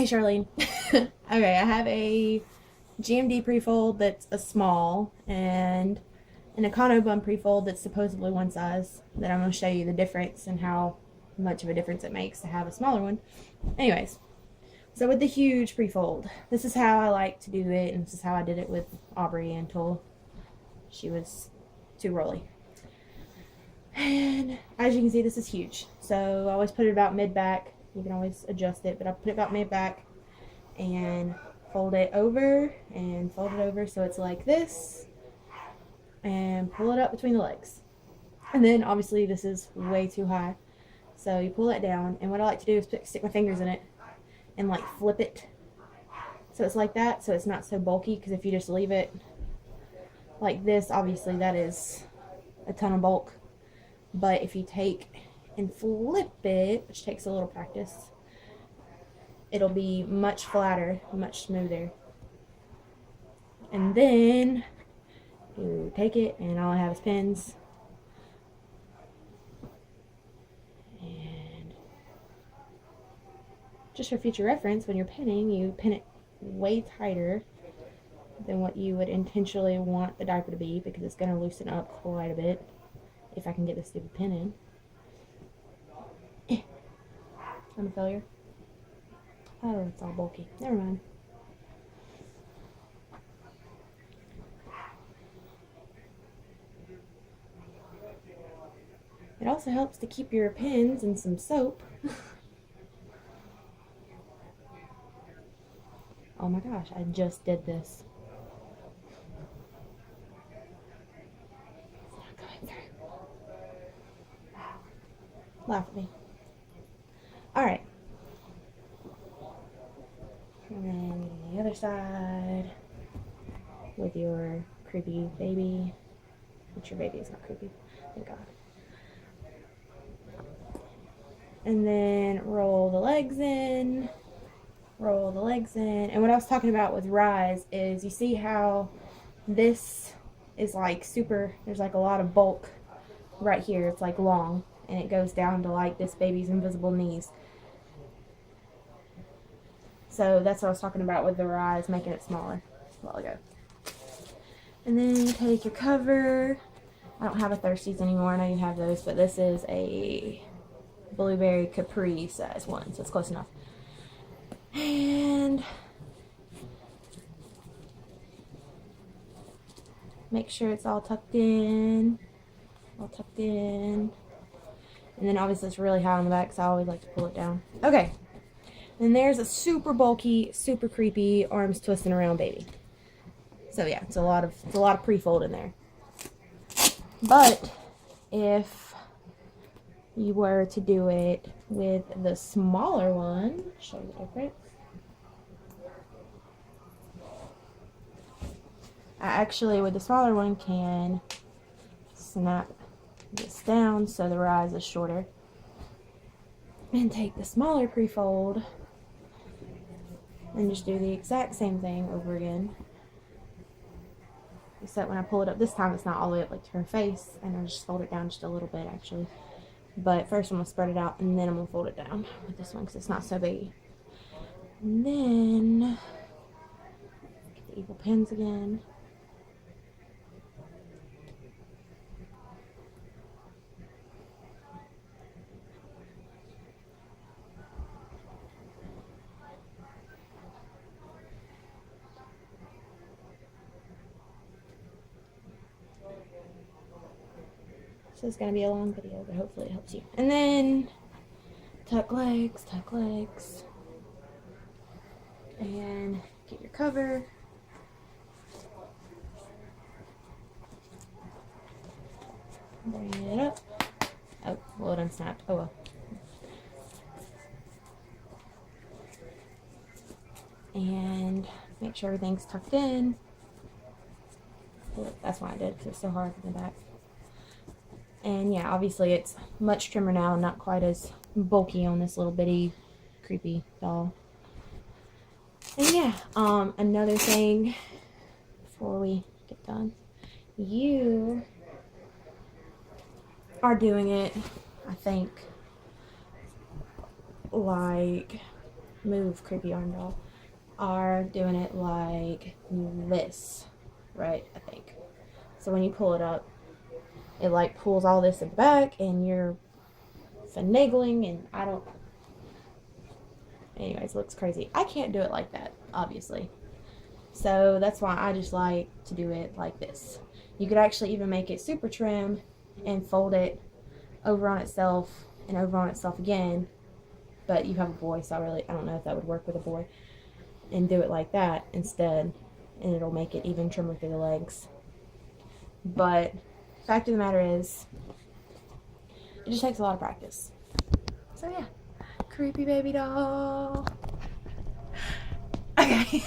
Hey, Charlene. Okay, I have a GMD prefold that's a small and an Econo bun prefold that's supposedly one size. That I'm going to show you the difference and how much of a difference it makes to have a smaller one. Anyways, so with the huge prefold, this is how I like to do it, and this is how I did it with Aubrey until she was too rolly. And as you can see, this is huge. So I always put it about mid-back. You can always adjust it, but I put it about mid-back and fold it over and fold it over so it's like this, and pull it up between the legs. And then obviously this is way too high, so you pull that down, and what I like to do is stick my fingers in it and like flip it so it's like that, so it's not so bulky, because if you just leave it like this, obviously that is a ton of bulk. But if you take and flip it, which takes a little practice, it'll be much flatter, much smoother. And then you take it, and all I have is pins. And just for future reference, when you're pinning, you pin it way tighter than what you would intentionally want the diaper to be, because it's going to loosen up quite a bit if I can get this stupid pin in. I'm a failure. Oh, it's all bulky. Never mind. It also helps to keep your pins in some soap. Oh my gosh, I just did this. It's not going through. Laugh at me. Alright. And then the other side with your creepy baby. Which your baby is not creepy. Thank God. And then roll the legs in. Roll the legs in. And what I was talking about with rise is, you see how this is like super, there's like a lot of bulk right here. It's like long, and it goes down to like this baby's invisible knees. So that's what I was talking about with the rise, making it smaller a while ago. And then you take your cover. I don't have a Thirsties anymore. I know you have those, but this is a blueberry capri size one, so it's close enough. And make sure it's all tucked in. All tucked in. And then obviously it's really high on the back, so I always like to pull it down. Okay. Then there's a super bulky, super creepy, arms twisting around baby. So yeah, it's a lot of pre-fold in there. But if you were to do it with the smaller one, show you the difference. I actually, with the smaller one, can snap this down so the rise is shorter, and take the smaller pre-fold and just do the exact same thing over again. Except when I pull it up this time, it's not all the way up like to her face, and I just fold it down just a little bit actually. But first I'm going to spread it out, and then I'm going to fold it down with this one because it's not so big. And then get the evil pins again. So it's going to be a long video, but hopefully it helps you. And then tuck legs, and get your cover. Bring it up. Oh, well, it unsnapped. Oh well. And make sure everything's tucked in. That's why I did, because it's so hard in the back. And yeah, obviously it's much trimmer now, not quite as bulky on this little bitty creepy doll. And yeah, another thing before we get done, you are doing it, I think, like move creepy arm doll are doing it like this, right? I think. So when you pull it up, it like pulls all this in the back, and you're finagling, and I don't. Anyways, it looks crazy. I can't do it like that, obviously. So that's why I just like to do it like this. You could actually even make it super trim and fold it over on itself and over on itself again. But you have a boy, so I don't know if that would work with a boy. And do it like that instead, and it'll make it even trimmer through the legs. But fact of the matter is, it just takes a lot of practice. So yeah, creepy baby doll. Okay.